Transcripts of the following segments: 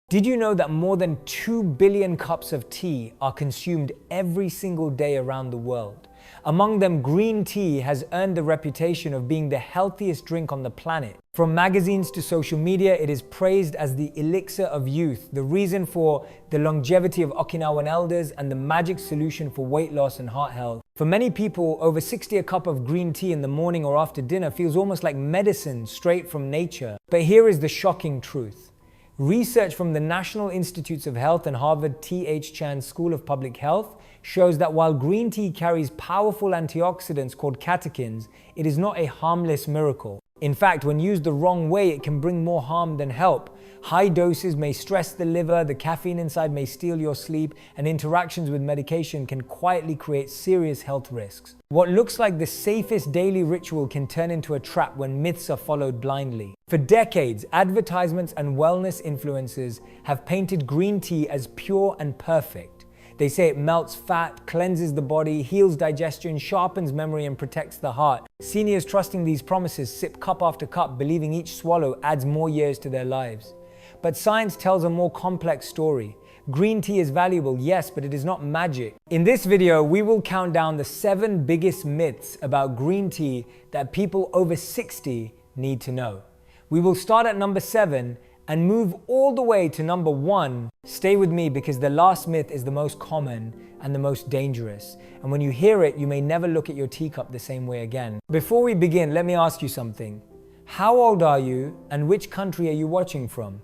Did you know that more than 2 billion cups of tea are consumed every single day around the world? Among them, green tea has earned the reputation of being the healthiest drink on the planet. From magazines to social media, it is praised as the elixir of youth, the reason for the longevity of Okinawan elders, and the magic solution for weight loss and heart health. For many people, over 60 a cup of green tea in the morning or after dinner feels almost like medicine straight from nature. But here is the shocking truth. Research from the National Institutes of Health and Harvard T.H. Chan School of Public Health shows that while green tea carries powerful antioxidants called catechins, it is not a harmless miracle. In fact, when used the wrong way, it can bring more harm than help. High doses may stress the liver, the caffeine inside may steal your sleep, and interactions with medication can quietly create serious health risks. What looks like the safest daily ritual can turn into a trap when myths are followed blindly. For decades, advertisements and wellness influencers have painted green tea as pure and perfect. They say it melts fat, cleanses the body, heals digestion, sharpens memory, and protects the heart. Seniors trusting these promises sip cup after cup, believing each swallow adds more years to their lives. But science tells a more complex story. Green tea is valuable, yes, but it is not magic. In this video, we will count down the 7 biggest myths about green tea that people over 60 need to know. We will start at number 7 and move all the way to number 1. Stay with me because the last myth is the most common and the most dangerous. And when you hear it, you may never look at your teacup the same way again. Before we begin, let me ask you something. How old are you and which country are you watching from?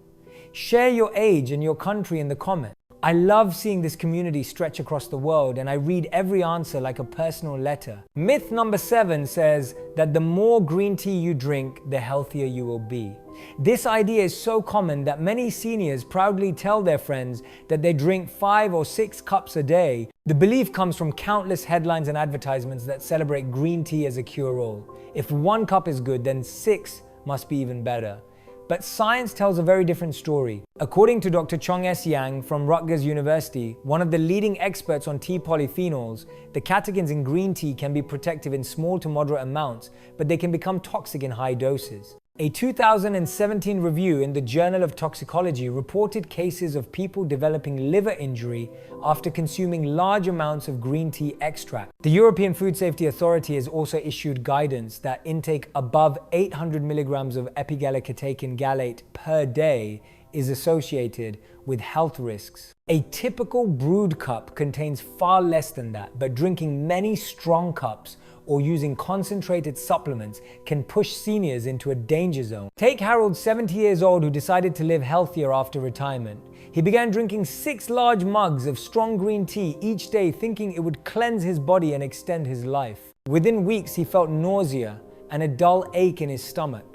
Share your age and your country in the comments. I love seeing this community stretch across the world, and I read every answer like a personal letter. Myth number 7 says that the more green tea you drink, the healthier you will be. This idea is so common that many seniors proudly tell their friends that they drink 5 or 6 cups a day. The belief comes from countless headlines and advertisements that celebrate green tea as a cure-all. If 1 cup is good, then 6 must be even better. But science tells a very different story. According to Dr. Chong S. Yang from Rutgers University, one of the leading experts on tea polyphenols, the catechins in green tea can be protective in small to moderate amounts, but they can become toxic in high doses. A 2017 review in the Journal of Toxicology reported cases of people developing liver injury after consuming large amounts of green tea extract. The European Food Safety Authority has also issued guidance that intake above 800 milligrams of epigallocatechin gallate per day is associated with health risks. A typical brewed cup contains far less than that, but drinking many strong cups or using concentrated supplements can push seniors into a danger zone. Take Harold, 70 years old, who decided to live healthier after retirement. He began drinking 6 large mugs of strong green tea each day, thinking it would cleanse his body and extend his life. Within weeks, he felt nausea and a dull ache in his stomach.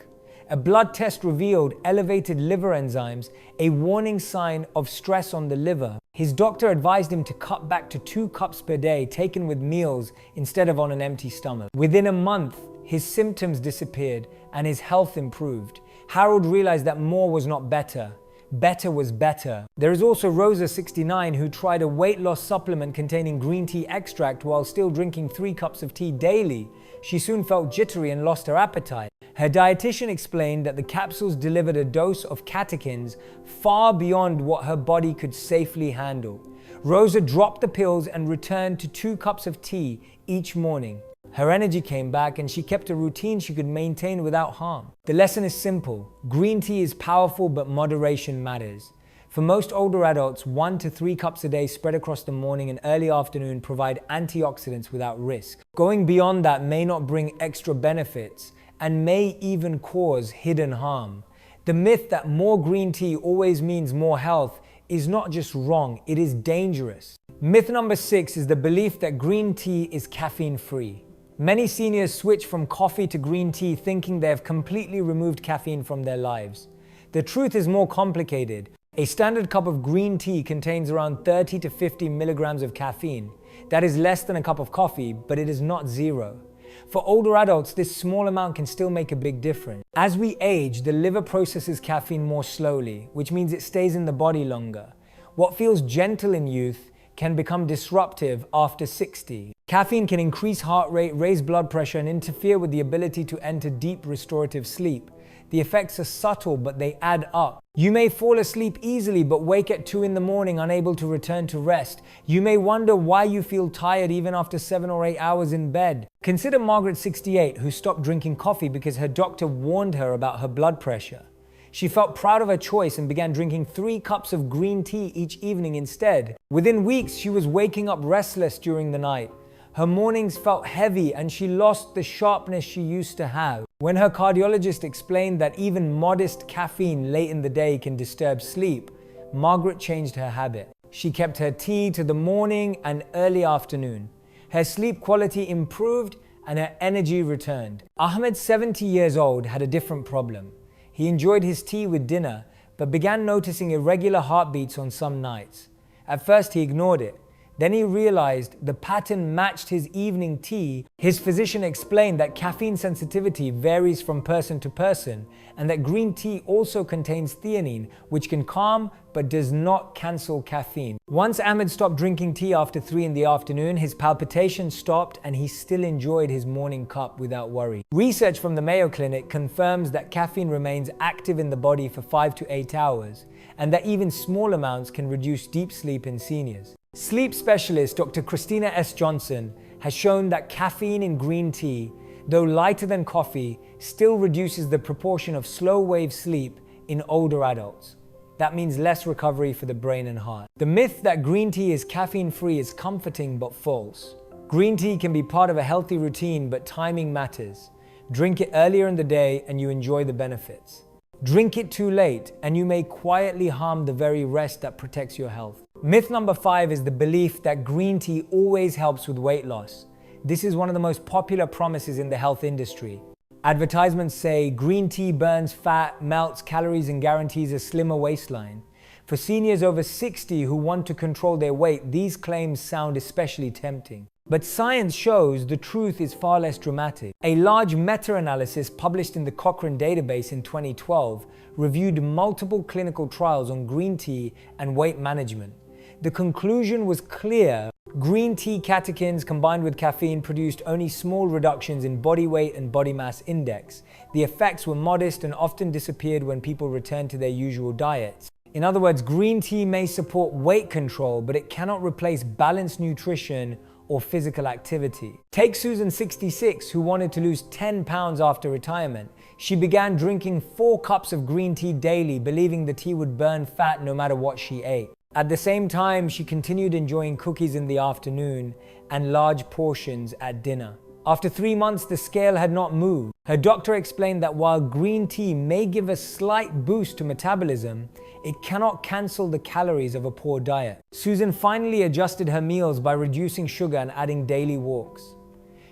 A blood test revealed elevated liver enzymes, a warning sign of stress on the liver. His doctor advised him to cut back to 2 cups per day, taken with meals instead of on an empty stomach. Within a month, his symptoms disappeared and his health improved. Harold realized that more was not better. Better was better. There is also Rosa, 69, who tried a weight loss supplement containing green tea extract while still drinking 3 cups of tea daily. She soon felt jittery and lost her appetite. Her dietitian explained that the capsules delivered a dose of catechins far beyond what her body could safely handle. Rosa dropped the pills and returned to 2 cups of tea each morning. Her energy came back and she kept a routine she could maintain without harm. The lesson is simple. Green tea is powerful, but moderation matters. For most older adults, 1 to 3 cups a day spread across the morning and early afternoon provide antioxidants without risk. Going beyond that may not bring extra benefits and may even cause hidden harm. The myth that more green tea always means more health is not just wrong, it is dangerous. Myth number 6 is the belief that green tea is caffeine-free. Many seniors switch from coffee to green tea thinking they have completely removed caffeine from their lives. The truth is more complicated. A standard cup of green tea contains around 30 to 50 milligrams of caffeine. That is less than a cup of coffee, but it is not zero. For older adults, this small amount can still make a big difference. As we age, the liver processes caffeine more slowly, which means it stays in the body longer. What feels gentle in youth can become disruptive after 60. Caffeine can increase heart rate, raise blood pressure, and interfere with the ability to enter deep restorative sleep. The effects are subtle, but they add up. You may fall asleep easily, but wake at 2 in the morning unable to return to rest. You may wonder why you feel tired even after 7 or 8 hours in bed. Consider Margaret, 68, who stopped drinking coffee because her doctor warned her about her blood pressure. She felt proud of her choice and began drinking 3 cups of green tea each evening instead. Within weeks, she was waking up restless during the night. Her mornings felt heavy and she lost the sharpness she used to have. When her cardiologist explained that even modest caffeine late in the day can disturb sleep, Margaret changed her habit. She kept her tea to the morning and early afternoon. Her sleep quality improved and her energy returned. Ahmed, 70 years old, had a different problem. He enjoyed his tea with dinner, but began noticing irregular heartbeats on some nights. At first he ignored it. Then he realized the pattern matched his evening tea. His physician explained that caffeine sensitivity varies from person to person and that green tea also contains theanine, which can calm but does not cancel caffeine. Once Ahmed stopped drinking tea after 3 in the afternoon, his palpitations stopped and he still enjoyed his morning cup without worry. Research from the Mayo Clinic confirms that caffeine remains active in the body for 5 to 8 hours and that even small amounts can reduce deep sleep in seniors. Sleep specialist Dr. Christina S. Johnson has shown that caffeine in green tea, though lighter than coffee, still reduces the proportion of slow-wave sleep in older adults. That means less recovery for the brain and heart. The myth that green tea is caffeine-free is comforting but false. Green tea can be part of a healthy routine, but timing matters. Drink it earlier in the day and you enjoy the benefits. Drink it too late and you may quietly harm the very rest that protects your health. Myth number 5 is the belief that green tea always helps with weight loss. This is one of the most popular promises in the health industry. Advertisements say green tea burns fat, melts calories, and guarantees a slimmer waistline. For seniors over 60 who want to control their weight, these claims sound especially tempting. But science shows the truth is far less dramatic. A large meta-analysis published in the Cochrane database in 2012 reviewed multiple clinical trials on green tea and weight management. The conclusion was clear. Green tea catechins combined with caffeine produced only small reductions in body weight and body mass index. The effects were modest and often disappeared when people returned to their usual diets. In other words, green tea may support weight control, but it cannot replace balanced nutrition or physical activity. Take Susan, 66, who wanted to lose 10 pounds after retirement. She began drinking 4 cups of green tea daily, believing the tea would burn fat no matter what she ate. At the same time, she continued enjoying cookies in the afternoon and large portions at dinner. After 3 months, the scale had not moved. Her doctor explained that while green tea may give a slight boost to metabolism, it cannot cancel the calories of a poor diet. Susan finally adjusted her meals by reducing sugar and adding daily walks.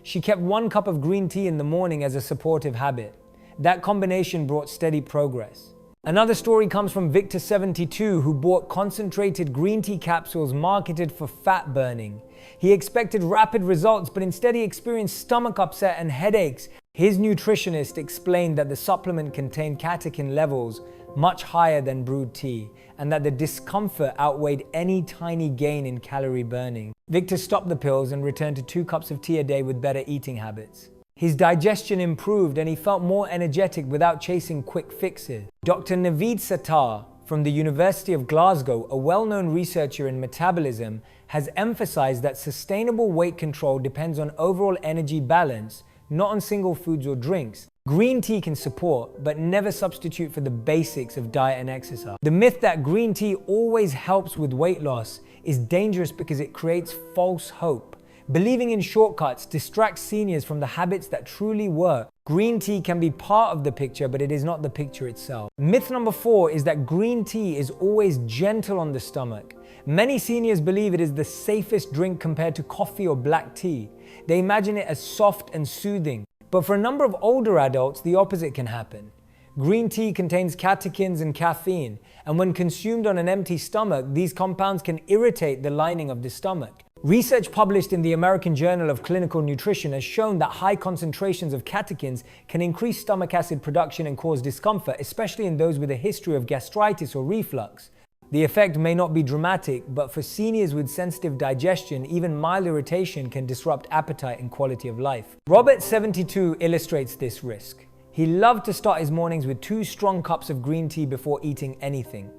She kept 1 cup of green tea in the morning as a supportive habit. That combination brought steady progress. Another story comes from Victor, 72, who bought concentrated green tea capsules marketed for fat burning. He expected rapid results, but instead he experienced stomach upset and headaches. His nutritionist explained that the supplement contained catechin levels much higher than brewed tea, and that the discomfort outweighed any tiny gain in calorie burning. Victor stopped the pills and returned to 2 cups of tea a day with better eating habits. His digestion improved and he felt more energetic without chasing quick fixes. Dr. Naveed Sattar from the University of Glasgow, a well-known researcher in metabolism, has emphasized that sustainable weight control depends on overall energy balance, not on single foods or drinks. Green tea can support, but never substitute for the basics of diet and exercise. The myth that green tea always helps with weight loss is dangerous because it creates false hope. Believing in shortcuts distracts seniors from the habits that truly work. Green tea can be part of the picture, but it is not the picture itself. Myth number 4 is that green tea is always gentle on the stomach. Many seniors believe it is the safest drink compared to coffee or black tea. They imagine it as soft and soothing. But for a number of older adults, the opposite can happen. Green tea contains catechins and caffeine, and when consumed on an empty stomach, these compounds can irritate the lining of the stomach. Research published in the American Journal of Clinical Nutrition has shown that high concentrations of catechins can increase stomach acid production and cause discomfort, especially in those with a history of gastritis or reflux. The effect may not be dramatic, but for seniors with sensitive digestion, even mild irritation can disrupt appetite and quality of life. Robert, 72, illustrates this risk. He loved to start his mornings with 2 strong cups of green tea before eating anything.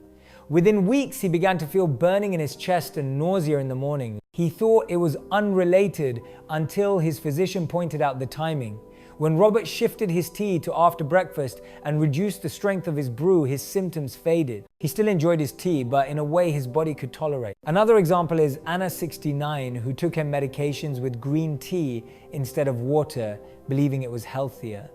Within weeks, he began to feel burning in his chest and nausea in the morning. He thought it was unrelated until his physician pointed out the timing. When Robert shifted his tea to after breakfast and reduced the strength of his brew, his symptoms faded. He still enjoyed his tea, but in a way his body could tolerate. Another example is Anna, 69, who took her medications with green tea instead of water, believing it was healthier.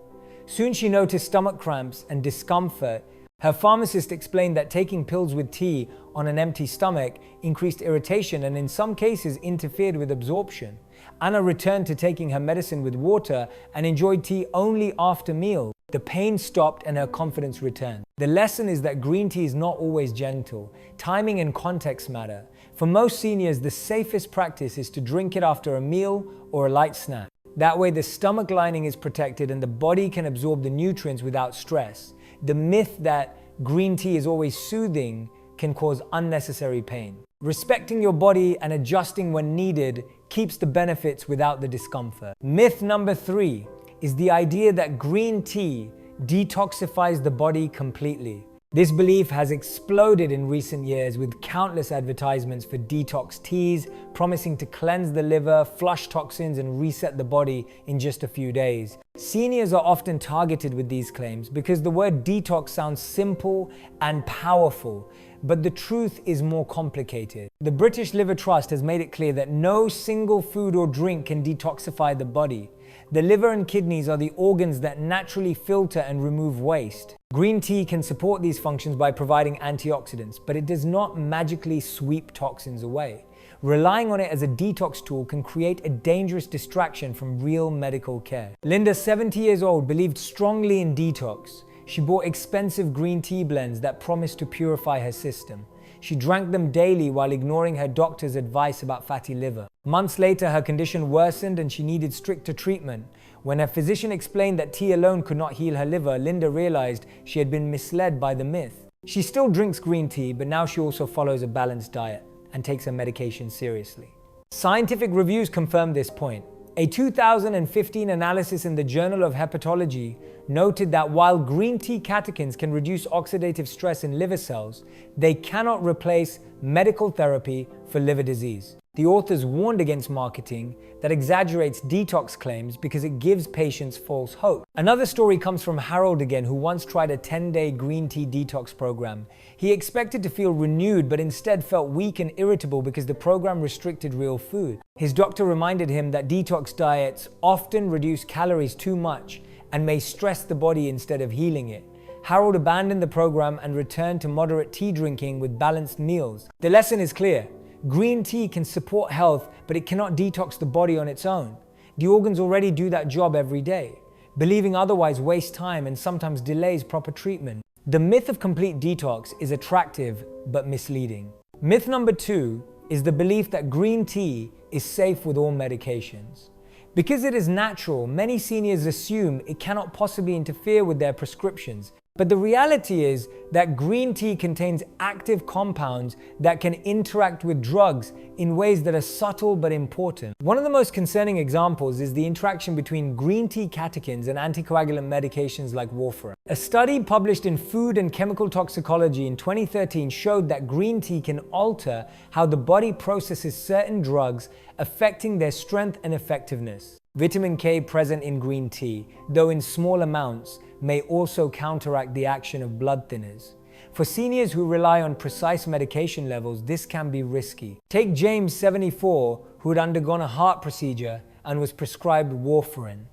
Soon she noticed stomach cramps and discomfort. Her pharmacist explained that taking pills with tea on an empty stomach increased irritation and in some cases interfered with absorption. Anna returned to taking her medicine with water and enjoyed tea only after meals. The pain stopped and her confidence returned. The lesson is that green tea is not always gentle. Timing and context matter. For most seniors, the safest practice is to drink it after a meal or a light snack. That way the stomach lining is protected and the body can absorb the nutrients without stress. The myth that green tea is always soothing can cause unnecessary pain. Respecting your body and adjusting when needed keeps the benefits without the discomfort. Myth number 3 is the idea that green tea detoxifies the body completely. This belief has exploded in recent years with countless advertisements for detox teas, promising to cleanse the liver, flush toxins, and reset the body in just a few days. Seniors are often targeted with these claims because the word detox sounds simple and powerful, but the truth is more complicated. The British Liver Trust has made it clear that no single food or drink can detoxify the body. The liver and kidneys are the organs that naturally filter and remove waste. Green tea can support these functions by providing antioxidants, but it does not magically sweep toxins away. Relying on it as a detox tool can create a dangerous distraction from real medical care. Linda, 70 years old, believed strongly in detox. She bought expensive green tea blends that promised to purify her system. She drank them daily while ignoring her doctor's advice about fatty liver. Months later, her condition worsened and she needed stricter treatment. When her physician explained that tea alone could not heal her liver, Linda realized she had been misled by the myth. She still drinks green tea, but now she also follows a balanced diet and takes her medication seriously. Scientific reviews confirm this point. A 2015 analysis in the Journal of Hepatology noted that while green tea catechins can reduce oxidative stress in liver cells, they cannot replace medical therapy for liver disease. The authors warned against marketing that exaggerates detox claims because it gives patients false hope. Another story comes from Harold again, who once tried a 10-day green tea detox program. He expected to feel renewed, but instead felt weak and irritable because the program restricted real food. His doctor reminded him that detox diets often reduce calories too much and may stress the body instead of healing it. Harold abandoned the program and returned to moderate tea drinking with balanced meals. The lesson is clear. Green tea can support health, but it cannot detox the body on its own. The organs already do that job every day. Believing otherwise wastes time and sometimes delays proper treatment. The myth of complete detox is attractive but misleading. Myth number 2 is the belief that green tea is safe with all medications. Because it is natural, many seniors assume it cannot possibly interfere with their prescriptions. But the reality is that green tea contains active compounds that can interact with drugs in ways that are subtle but important. One of the most concerning examples is the interaction between green tea catechins and anticoagulant medications like warfarin. A study published in Food and Chemical Toxicology in 2013 showed that green tea can alter how the body processes certain drugs, affecting their strength and effectiveness. Vitamin K present in green tea, though in small amounts, may also counteract the action of blood thinners. For seniors who rely on precise medication levels, this can be risky. Take James, 74, who had undergone a heart procedure and was prescribed warfarin.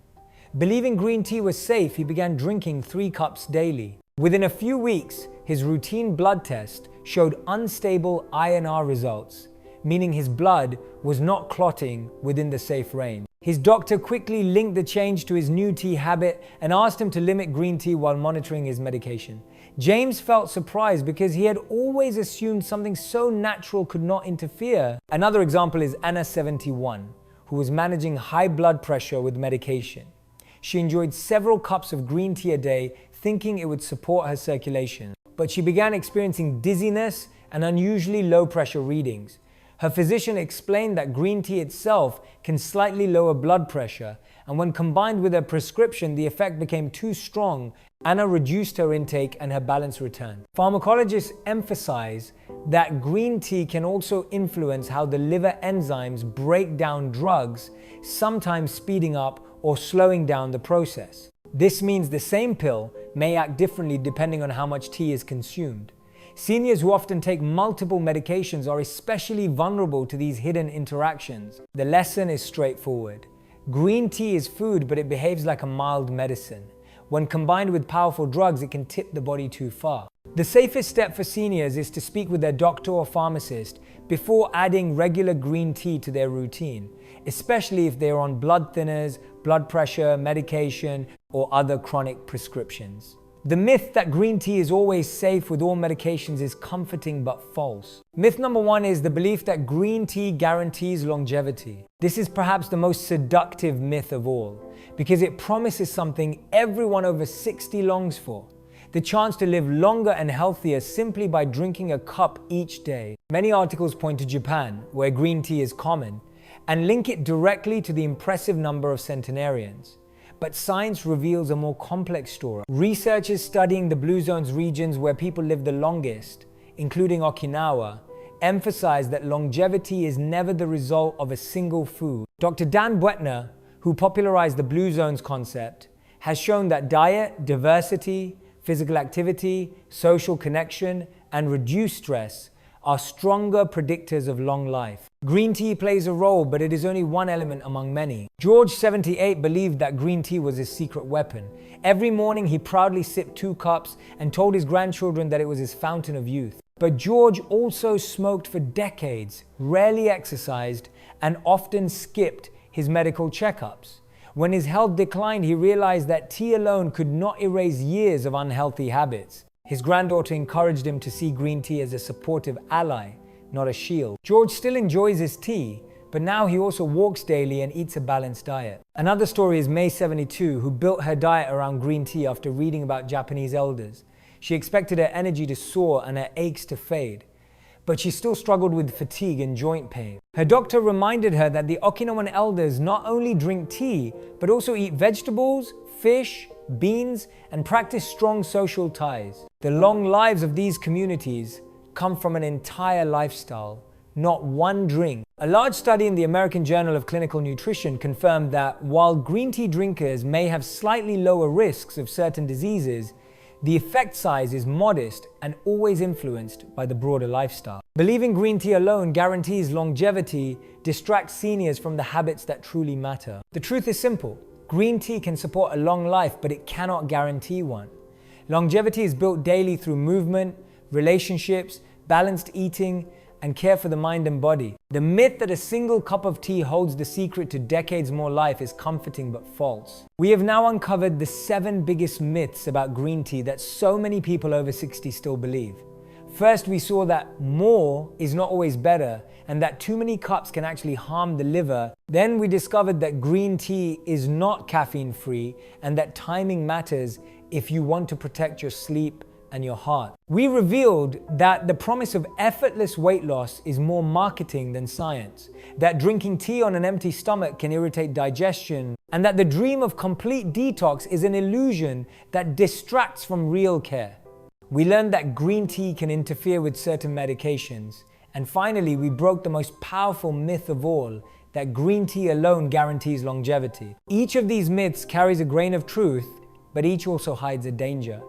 Believing green tea was safe, he began drinking 3 cups daily. Within a few weeks, his routine blood test showed unstable INR results, meaning his blood was not clotting within the safe range. His doctor quickly linked the change to his new tea habit and asked him to limit green tea while monitoring his medication. James felt surprised because he had always assumed something so natural could not interfere. Another example is Anna, 71, who was managing high blood pressure with medication. She enjoyed several cups of green tea a day, thinking it would support her circulation. But she began experiencing dizziness and unusually low pressure readings. Her physician explained that green tea itself can slightly lower blood pressure, and when combined with her prescription, the effect became too strong. Anna reduced her intake and her balance returned. Pharmacologists emphasize that green tea can also influence how the liver enzymes break down drugs, sometimes speeding up or slowing down the process. This means the same pill may act differently depending on how much tea is consumed. Seniors who often take multiple medications are especially vulnerable to these hidden interactions. The lesson is straightforward. Green tea is food, but it behaves like a mild medicine. When combined with powerful drugs, it can tip the body too far. The safest step for seniors is to speak with their doctor or pharmacist before adding regular green tea to their routine, especially if they are on blood thinners, blood pressure, medication, or other chronic prescriptions. The myth that green tea is always safe with all medications is comforting but false. Myth number one is the belief that green tea guarantees longevity. This is perhaps the most seductive myth of all, because it promises something everyone over 60 longs for: the chance to live longer and healthier simply by drinking a cup each day. Many articles point to Japan, where green tea is common, and link it directly to the impressive number of centenarians. But science reveals a more complex story. Researchers studying the Blue Zones regions where people live the longest, including Okinawa, emphasize that longevity is never the result of a single food. Dr. Dan Buettner, who popularized the Blue Zones concept, has shown that diet, diversity, physical activity, social connection, and reduced stress are stronger predictors of long life. Green tea plays a role, but it is only one element among many. George, 78, believed that green tea was his secret weapon. Every morning he proudly sipped 2 cups and told his grandchildren that it was his fountain of youth. But George also smoked for decades, rarely exercised, and often skipped his medical checkups. When his health declined, he realized that tea alone could not erase years of unhealthy habits. His granddaughter encouraged him to see green tea as a supportive ally, not a shield. George still enjoys his tea, but now he also walks daily and eats a balanced diet. Another story is May, 72, who built her diet around green tea after reading about Japanese elders. She expected her energy to soar and her aches to fade, but she still struggled with fatigue and joint pain. Her doctor reminded her that the Okinawan elders not only drink tea, but also eat vegetables, fish, beans, and practice strong social ties. The long lives of these communities come from an entire lifestyle, not one drink. A large study in the American Journal of Clinical Nutrition confirmed that while green tea drinkers may have slightly lower risks of certain diseases, the effect size is modest and always influenced by the broader lifestyle. Believing green tea alone guarantees longevity distracts seniors from the habits that truly matter. The truth is simple. Green tea can support a long life, but it cannot guarantee one. Longevity is built daily through movement, relationships, balanced eating, and care for the mind and body. The myth that a single cup of tea holds the secret to decades more life is comforting but false. We have now uncovered the 7 biggest myths about green tea that so many people over 60 still believe. First, we saw that more is not always better, and that too many cups can actually harm the liver. Then we discovered that green tea is not caffeine-free, and that timing matters if you want to protect your sleep and your heart. We revealed that the promise of effortless weight loss is more marketing than science, that drinking tea on an empty stomach can irritate digestion, and that the dream of complete detox is an illusion that distracts from real care. We learned that green tea can interfere with certain medications. And finally, we broke the most powerful myth of all, that green tea alone guarantees longevity. Each of these myths carries a grain of truth, but each also hides a danger.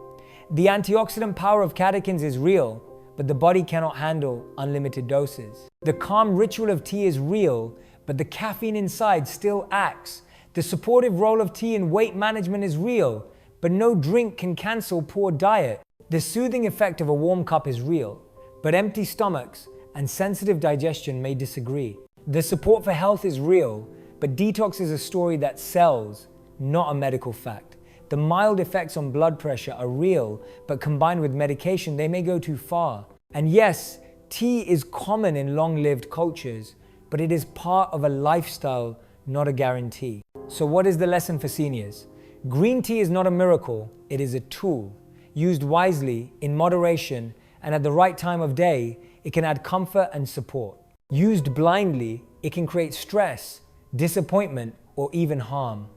The antioxidant power of catechins is real, but the body cannot handle unlimited doses. The calm ritual of tea is real, but the caffeine inside still acts. The supportive role of tea in weight management is real, but no drink can cancel poor diet. The soothing effect of a warm cup is real, but empty stomachs and sensitive digestion may disagree. The support for health is real, but detox is a story that sells, not a medical fact. The mild effects on blood pressure are real, but combined with medication, they may go too far. And yes, tea is common in long-lived cultures, but it is part of a lifestyle, not a guarantee. So what is the lesson for seniors? Green tea is not a miracle, it is a tool. Used wisely, in moderation, and at the right time of day, it can add comfort and support. Used blindly, it can create stress, disappointment, or even harm.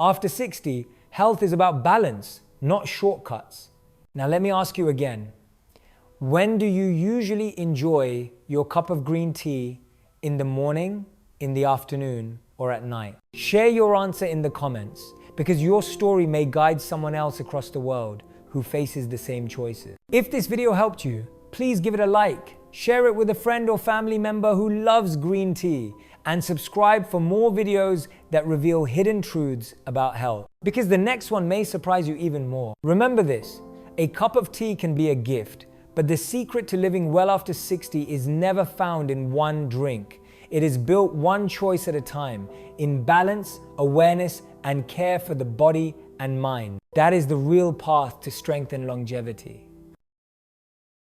After 60, health is about balance, not shortcuts. Now let me ask you again. When do you usually enjoy your cup of green tea? In the morning, in the afternoon, or at night? Share your answer in the comments, because your story may guide someone else across the world who faces the same choices. If this video helped you, please give it a like, share it with a friend or family member who loves green tea, and subscribe for more videos that reveal hidden truths about health, because the next one may surprise you even more. Remember this, a cup of tea can be a gift, but the secret to living well after 60 is never found in one drink. It is built one choice at a time, in balance, awareness, and care for the body and mind. That is the real path to strength and longevity.